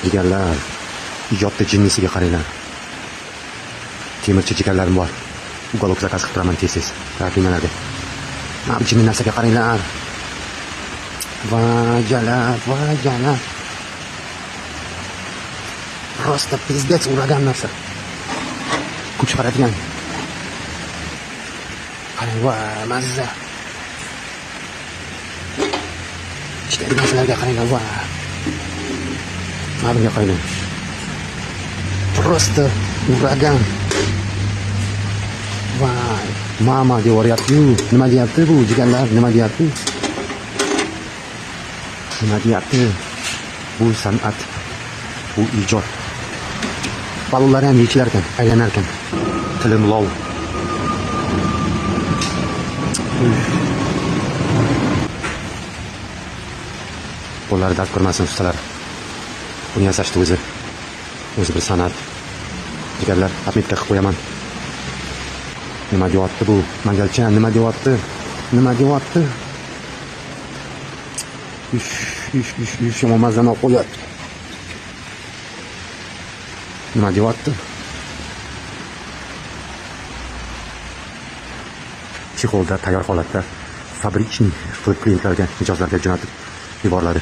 Jigarlar, ijodda jinnisiga qaranglar. Temirchi jigarlarim bor. Uголок zakaz qilib turaman tez-tez. Kartinalarga. Mana bu jinni narsaga qaranglar. Vajalar. Просто пиздец uragan narsa. Kuch chiqaradigan. Qarang, va mazza. Ichidagi narsalarga qaranglar, va. Mana bunga qarang. Просто uragan. Vay, mama deyoryapti. Nima deyapti bu jigarlar? Nima deyapti? Bu san'at, bu ijod. Balonlar ham yechilar ekan, aylanar ekan. Tilim lov. Qo'llari dard ko'rmasin ustalar. Buni yasashdi o'zi bir san'at. Jigarlar, atmetga qilib qo'yaman. Nima deyapti bu? Mangalchan nima deyapti? Ish, yomon mazani olib qo'yapti. Nima deyapti? Chexolda tayyor holatda fabrichniy qilib klientlarga mijozlarga jo'natib yuboriladi.